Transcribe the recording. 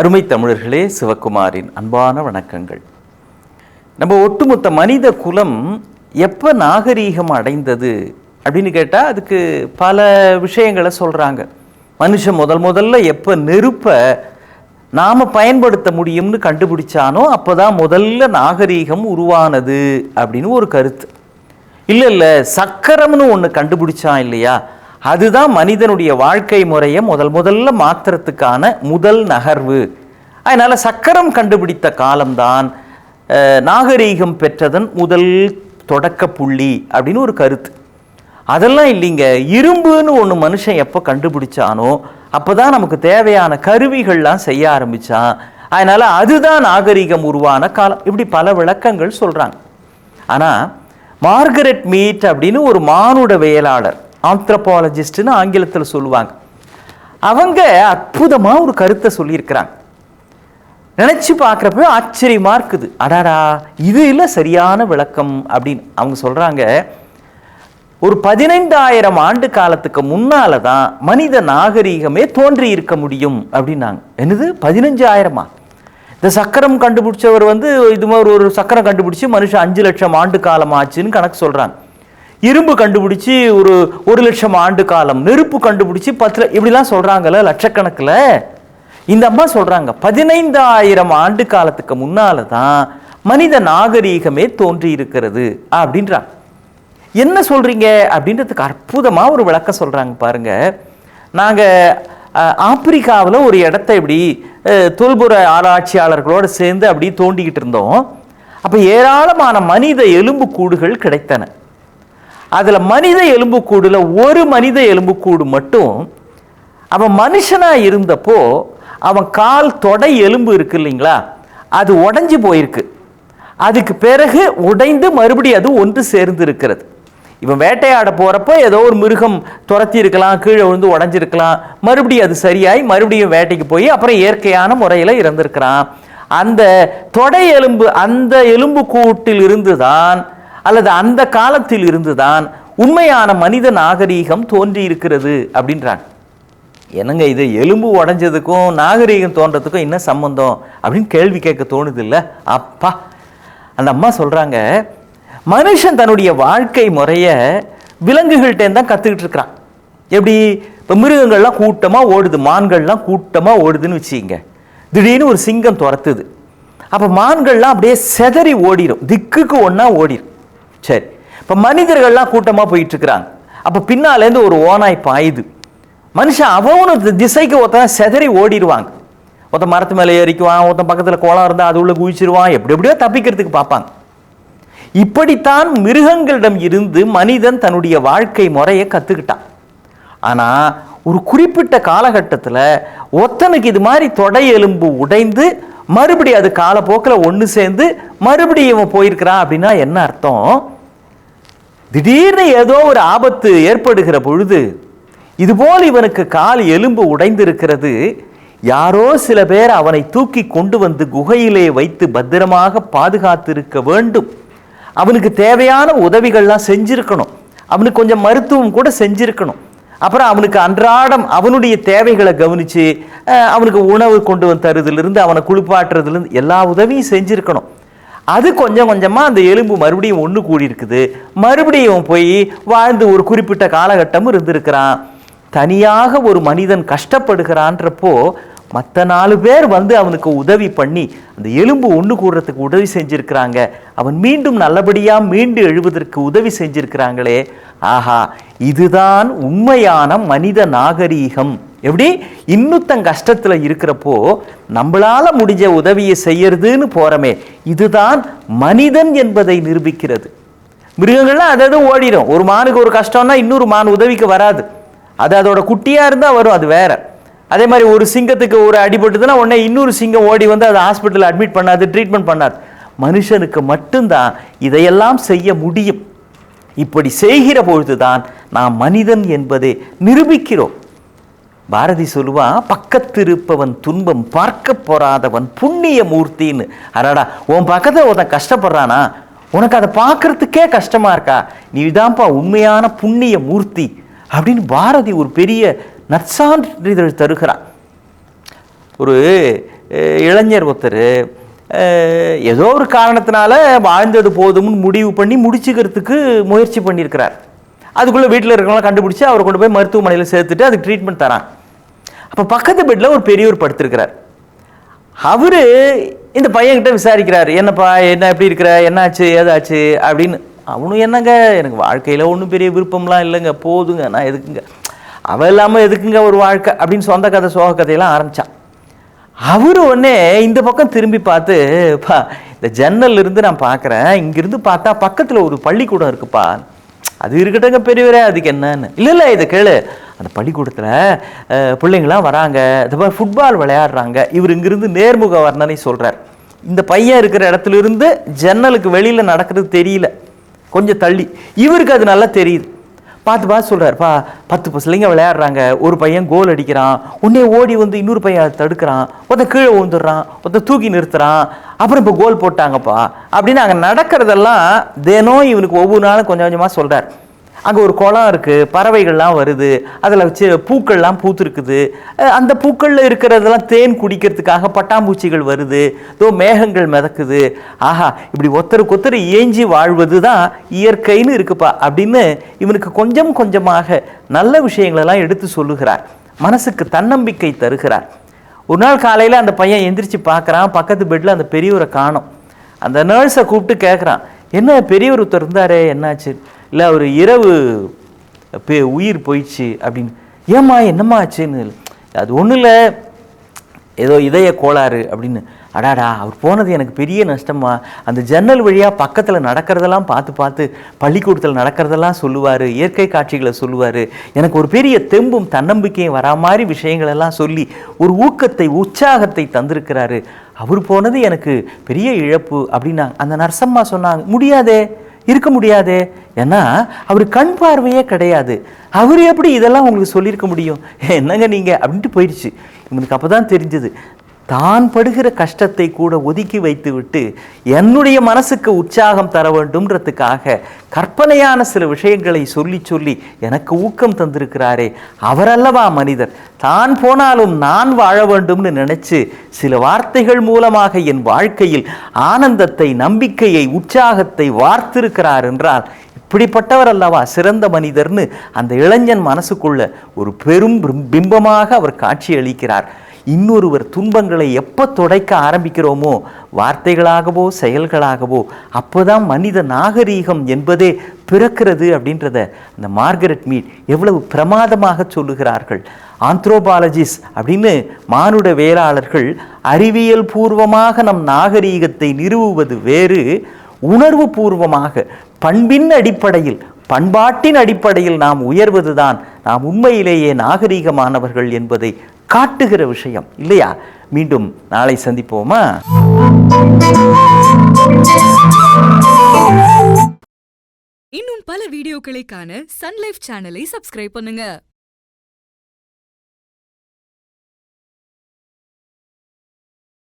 அருமை தமிழர்களே, சிவகுமாரின் அன்பான வணக்கங்கள். நம்ம ஒட்டுமொத்த மனித குலம் எப்போ நாகரீகம் அடைந்தது அப்படின்னு கேட்டால் அதுக்கு பல விஷயங்களை சொல்கிறாங்க. மனுஷன் முதல்ல எப்போ நெருப்பை நாம் பயன்படுத்த முடியும்னு கண்டுபிடிச்சானோ அப்போ தான் முதல்ல நாகரீகம் உருவானது அப்படின்னு ஒரு கருத்து. இல்லை சக்கரம்னு ஒன்று கண்டுபிடிச்சான் இல்லையா, அதுதான் மனிதனுடைய வாழ்க்கை முறையை முதல்ல மாற்றுறதுக்கான முதல் நகர்வு. அதனால் சக்கரம் கண்டுபிடித்த காலம்தான் நாகரீகம் பெற்றதன் முதல் தொடக்க புள்ளி அப்படின்னு ஒரு கருத்து. அதெல்லாம் இல்லைங்க, இரும்புன்னு ஒன்று மனுஷன் எப்போ கண்டுபிடிச்சானோ அப்போ தான் நமக்கு தேவையான கருவிகள்லாம் செய்ய ஆரம்பித்தான். அதனால் அதுதான் நாகரீகம் உருவான காலம். இப்படி பல விளக்கங்கள் சொல்கிறாங்க. ஆனால் மார்கரெட் மீட் அப்படின்னு ஒரு மானுடவியலாளர், ஆந்த்ரோபாலஜிஸ்ட்னு ஆங்கிலத்தில் சொல்லுவாங்க, அவங்க அற்புதமாக ஒரு கருத்தை சொல்லியிருக்கிறாங்க. நினச்சி பார்க்குறப்ப ஆச்சரியமாக இருக்குது. அடாடா, இது இல்லை சரியான விளக்கம் அப்படின்னு அவங்க சொல்கிறாங்க. ஒரு 15,000 ஆண்டு காலத்துக்கு முன்னால் தான் மனித நாகரீகமே தோன்றி இருக்க முடியும் அப்படின்னாங்க. என்னது 15,000? இந்த சக்கரம் கண்டுபிடிச்சவர் இது மாதிரி ஒரு சக்கரம் கண்டுபிடிச்சி மனுஷன் 5 லட்சம் ஆண்டு காலம் ஆச்சுன்னு கணக்கு சொல்கிறாங்க. இரும்பு கண்டுபிடிச்சி ஒரு 1,00,000 ஆண்டு காலம், நெருப்பு கண்டுபிடிச்சி 10 இப்படிலாம் சொல்கிறாங்கல்ல லட்சக்கணக்கில். இந்த அம்மா சொல்கிறாங்க 15,000 ஆண்டு காலத்துக்கு முன்னால் தான் மனித நாகரீகமே தோன்றி இருக்கிறது அப்படின்றாங்க. என்ன சொல்கிறீங்க அப்படின்றதுக்கு அற்புதமாக ஒரு விளக்கம் சொல்கிறாங்க பாருங்க. நாங்கள் ஆப்பிரிக்காவில் ஒரு இடத்த இப்படி தொல்புற ஆராய்ச்சியாளர்களோடு சேர்ந்து அப்படி தோண்டிக்கிட்டு இருந்தோம். அப்போ ஏராளமான மனித எலும்புக்கூடுகள் கிடைத்தன. அதில் மனித எலும்புக்கூடில் ஒரு மனித எலும்புக்கூடு மட்டும் அவன் மனுஷனாக இருந்தப்போ அவன் கால் தொடை எலும்பு இருக்கு இல்லைங்களா, அது உடைஞ்சு போயிருக்கு. அதுக்கு பிறகு உடைந்து மறுபடியும் அது ஒன்று சேர்ந்து இருக்கிறது. இவன் வேட்டையாட போகிறப்போ ஏதோ ஒரு மிருகம் துரத்தி இருக்கலாம், கீழே விழுந்து உடஞ்சிருக்கலாம், மறுபடியும் அது சரியாய் மறுபடியும் வேட்டைக்கு போய் அப்புறம் இயற்கையான முறையில் இறந்துருக்கிறான். அந்த தொடை எலும்பு அந்த எலும்பு கூட்டில் இருந்துதான் அல்லது அந்த காலத்தில் இருந்துதான் உண்மையான மனித நாகரீகம் தோன்றி இருக்கிறது அப்படின்றாங்க. என்னங்க இது எலும்பு உடைஞ்சதுக்கும் நாகரீகம் தோன்றதுக்கும் என்ன சம்பந்தம் அப்படின்னு கேள்வி கேட்க தோணுது இல்லை? அப்பா, அந்த அம்மா சொல்கிறாங்க, மனுஷன் தன்னுடைய வாழ்க்கை முறையை விலங்குகள்கிட்டேருந்து தான் கற்றுக்கிட்டு இருக்கிறான். எப்படி இப்போ மிருகங்கள்லாம் கூட்டமாக ஓடுது, மான்கள்லாம் கூட்டமாக ஓடுதுன்னு வச்சுக்கிங்க. திடீர்னு ஒரு சிங்கம் துரத்துது. அப்போ மான்கள்லாம் அப்படியே செதறி ஓடிடும், திக்குக்கு ஒன்றா ஓடிடும். சரி, இப்போ மனிதர்கள்லாம் கூட்டமாக போயிட்டுருக்குறாங்க. அப்போ பின்னாலேருந்து ஒரு ஓநாய் பாயுது. மனுஷன் அவனு திசைக்கு ஒருத்தன் செதறி ஓடிடுவாங்க. ஒருத்தன் மரத்து மேலே ஏறிக்குவான், ஒருத்தன் பக்கத்தில் குளம் இருந்தால் அது உள்ள குதிச்சிருவான், எப்படியோ தப்பிக்கிறதுக்கு பார்ப்பாங்க. இப்படித்தான் மிருகங்களிடம் இருந்து மனிதன் தன்னுடைய வாழ்க்கை முறையை கற்றுக்கிட்டான். ஆனால் ஒரு குறிப்பிட்ட காலகட்டத்தில் ஒருத்தனுக்கு இது மாதிரி தொடை எலும்பு உடைந்து மறுபடியும் அது காலப்போக்கில் ஒன்று சேர்ந்து மறுபடியும் இவன் போயிருக்கிறான் அப்படின்னா என்ன அர்த்தம்? திடீர்னு ஏதோ ஒரு ஆபத்து ஏற்படுகிற பொழுது இதுபோல் இவனுக்கு கால் எலும்பு உடைந்திருக்கிறது, யாரோ சில பேர் அவனை தூக்கி கொண்டு வந்து குகையிலே வைத்து பத்திரமாக பாதுகாத்திருக்க வேண்டும். அவனுக்கு தேவையான உதவிகள்லாம் செஞ்சிருக்கணும், அவனுக்கு கொஞ்சம் மருத்துவம் கூட செஞ்சிருக்கணும். அப்புறம் அவனுக்கு அன்றாடம் அவனுடைய தேவைகளை கவனித்து அவனுக்கு உணவு கொண்டு வந்து தருதிலிருந்து அவனை குளிப்பாட்டுறதுலேருந்து எல்லா உதவியும் செஞ்சுருக்கணும். அது கொஞ்சம் கொஞ்சமாக அந்த எலும்பு மறுபடியும் ஒன்று கூடி இருக்குது. மறுபடியும் போய் வாழ்ந்து ஒரு குறிப்பிட்ட காலகட்டம் இருந்திருக்கிறான். தனியாக ஒரு மனிதன் கஷ்டப்படுகிறான்றப்போ மற்ற 4 பேர் அவனுக்கு உதவி பண்ணி அந்த எலும்பு ஒன்று கூடுறதுக்கு உதவி செஞ்சுருக்கிறாங்க. அவன் மீண்டும் நல்லபடியாக மீண்டு எழுவதற்கு உதவி செஞ்சுருக்கிறாங்களே. ஆஹா, இதுதான் உண்மையான மனித நாகரீகம். எப்படி இன்னுத்தன் கஷ்டத்தில் இருக்கிறப்போ நம்மளால முடிஞ்ச உதவியை செய்யறதுன்னு போகிறோமே, இதுதான் மனிதன் என்பதை நிரூபிக்கிறது. மிருகங்கள்லாம் அதாவது ஓடிடும். ஒரு மானுக்கு ஒரு கஷ்டம்னா இன்னொரு மான் உதவிக்கு வராது. அது அதோட குட்டியாக இருந்தால் வரும், அது வேற. அதே மாதிரி ஒரு சிங்கத்துக்கு ஒரு அடிபட்டுதுன்னா உடனே இன்னொரு சிங்கம் ஓடி வந்து அதை ஹாஸ்பிட்டலில் அட்மிட் பண்ணாது, ட்ரீட்மெண்ட் பண்ணாது. மனுஷனுக்கு மட்டும்தான் இதையெல்லாம் செய்ய முடியும். இப்படி செய்கிற பொழுதுதான் நாம் மனிதன் என்பதை நிரூபிக்கிறோம். பாரதி சொல்லுவான், பக்கத்திருப்பவன் துன்பம் பார்க்க போறாதவன் புண்ணிய மூர்த்தின்னு. அடாடா, உன் பக்கத்தில் ஒருத்தன் கஷ்டப்படுறானா, உனக்கு அதை பார்க்கறதுக்கே கஷ்டமா இருக்கா, நீ தான்ப்பா உண்மையான புண்ணிய மூர்த்தி அப்படின்னு பாரதி ஒரு பெரிய நற்சான்றிதழ் தருகிறான். ஒரு இளைஞர் ஒருத்தர் ஏதோ ஒரு காரணத்தினால வாழ்ந்தது போதும்னு முடிவு பண்ணி முடிச்சுக்கிறதுக்கு முயற்சி பண்ணியிருக்கிறார். அதுக்குள்ளே வீட்டில் இருக்கிறவங்களாம் கண்டுபிடிச்சி அவரை கொண்டு போய் மருத்துவமனையில் சேர்த்துட்டு அதுக்கு ட்ரீட்மெண்ட் தரான். அப்போ பக்கத்து பெட்டில் ஒரு பெரியவர் படுத்திருக்கிறார். அவர் இந்த பையன்கிட்ட விசாரிக்கிறார், என்னப்பா என்ன எப்படி இருக்கிற, என்னாச்சு ஏதாச்சு அப்படின்னு. அவனும் என்னங்க, எனக்கு வாழ்க்கையில் ஒன்றும் பெரிய விருப்பம்லாம் இல்லைங்க, போதுங்க, நான் எதுக்குங்க, அவள் இல்லாமல் எதுக்குங்க ஒரு வாழ்க்கை அப்படின்னு சொந்த கதை சோக கதையெல்லாம் ஆரம்பித்தான். அவர் உடனே இந்த பக்கம் திரும்பி பார்த்து, பா இந்த ஜன்னல் இருந்து நான் பார்க்குறேன், இங்கிருந்து பார்த்தா பக்கத்தில் ஒரு பள்ளிக்கூடம் இருக்குப்பா, அது இருக்கட்டுங்க பெரியவரே, அதுக்கு என்னன்னு. இல்லை இதை கேளு, அந்த பள்ளிக்கூடத்தில் பிள்ளைங்களாம் வராங்க, இந்த மாதிரி ஃபுட்பால் விளையாடுறாங்க. இவர் இங்கிருந்து நேர்முக வர்ணனை சொல்கிறார். இந்த பையன் இருக்கிற இடத்துல இருந்து ஜன்னலுக்கு வெளியில் நடக்கிறது தெரியல, கொஞ்சம் தள்ளி. இவருக்கு அது நல்லா தெரியுது. பார்த்து சொல்கிறார், 10 பிள்ளைங்க விளையாடுறாங்க, ஒரு பையன் கோல் அடிக்கிறான், உடனே ஓடி வந்து இன்னொரு பையன் தடுக்கிறான், ஒருத்தன் கீழே விழுந்துடுறான், ஒருத்தன் தூக்கி நிறுத்துறான், அப்புறம் இப்போ கோல் போட்டாங்கப்பா அப்படின்னு அங்கே நடக்கிறதெல்லாம் தினம் இவனுக்கு ஒவ்வொரு நாளும் கொஞ்சம் கொஞ்சமாக சொல்கிறார். அங்கே ஒரு குளம் இருக்குது, பறவைகள்லாம் வருது, அதில் வச்சு பூக்கள்லாம் பூத்துருக்குது, அந்த பூக்களில் இருக்கிறதெல்லாம் தேன் குடிக்கிறதுக்காக பட்டாம்பூச்சிகள் வருது, இதோ மேகங்கள் மிதக்குது, ஆஹா இப்படி ஒருத்தருக்கு ஏஞ்சி வாழ்வது தான் இயற்கைன்னு இருக்குப்பா அப்படின்னு இவனுக்கு கொஞ்சம் கொஞ்சமாக நல்ல விஷயங்களெல்லாம் எடுத்து சொல்லுகிறார். மனசுக்கு தன்னம்பிக்கை தருகிறார். ஒரு நாள் காலையில் அந்த பையன் எந்திரிச்சு பார்க்குறான், பக்கத்து பெட்டில் அந்த பெரியவரை காணோம். அந்த நர்ஸை கூப்பிட்டு கேட்குறான், என்ன பெரியவர் ஒருத்தர் இருந்தாரே என்னாச்சு? இல்லை அவர் இரவு உயிர் போயிடுச்சு அப்படின்னு. ஏம்மா என்னம்மா ஆச்சுன்னு. அது ஒன்றும் இல்லை, ஏதோ இதய கோளாறு அப்படின்னு. அடாடா, அவர் போனது எனக்கு பெரிய நஷ்டமா. அந்த ஜன்னல் வழியாக பக்கத்தில் நடக்கிறதெல்லாம் பார்த்து பள்ளிக்கூடத்தில் நடக்கிறதெல்லாம் சொல்லுவார், இயற்கை காட்சிகளை சொல்லுவார், எனக்கு ஒரு பெரிய தெம்பும் தன்னம்பிக்கையும் வரா மாதிரி விஷயங்களெல்லாம் சொல்லி ஒரு ஊக்கத்தை உற்சாகத்தை தந்திருக்கிறாரு. அவர் போனது எனக்கு பெரிய இழப்பு அப்படின்னா அந்த நர்சம்மா சொன்னாங்க. முடியாதே, இருக்க முடியாதே, ஏன்னா அவர் கண் பார்வையே கிடையாது, அவர் எப்படி இதெல்லாம் உங்களுக்கு சொல்லியிருக்க முடியும், என்னங்க நீங்கள் அப்படின்ட்டு போயிடுச்சு. இவனுக்கு அப்போ தான் தெரிஞ்சது, தான் படுகிற கஷ்டத்தை கூட ஒதுக்கி வைத்து விட்டு என்னுடைய மனசுக்கு உற்சாகம் தர வேண்டும்ன்றதுக்காக கற்பனையான சில விஷயங்களை சொல்லி எனக்கு ஊக்கம் தந்திருக்கிறாரே, அவரல்லவா மனிதர், தான் போனாலும் நான் வாழ வேண்டும்னு நினைச்சு சில வார்த்தைகள் மூலமாக என் வாழ்க்கையில் ஆனந்தத்தை, நம்பிக்கையை, உற்சாகத்தை வார்த்திருக்கிறார் என்றால் இப்படிப்பட்டவர் அல்லவா சிறந்த மனிதர்னு அந்த இளைஞன் மனசுக்குள்ள ஒரு பெரும் பிம்பமாக அவர் காட்சி அளிக்கிறார். இன்னொருவர் துன்பங்களை எப்போ துடைக்க ஆரம்பிக்கிறோமோ, வார்த்தைகளாகவோ செயல்களாகவோ, அப்போதான் மனித நாகரீகம் என்பதே பிறக்கிறது அப்படின்றத அந்த மார்கரெட் மீட் எவ்வளவு பிரமாதமாக சொல்லுகிறார்கள். ஆந்த்ரோபாலஜிஸ்ட் அப்படின்னு மானுட வேளாளர்கள் அறிவியல் பூர்வமாக நம் நாகரீகத்தை நிறுவுவது வேறு, உணர்வு பூர்வமாக பண்பின் அடிப்படையில், பண்பாட்டின் அடிப்படையில் நாம் உயர்வதுதான் நாம் உண்மையிலேயே நாகரீகமானவர்கள் என்பதை காட்டுகிற விஷயம் இல்லையா? மீண்டும் நாளை சந்திப்போமா? இன்னும் பல வீடியோக்களை காண சன் லைஃப் சேனலை சப்ஸ்கிரைப் பண்ணுங்க.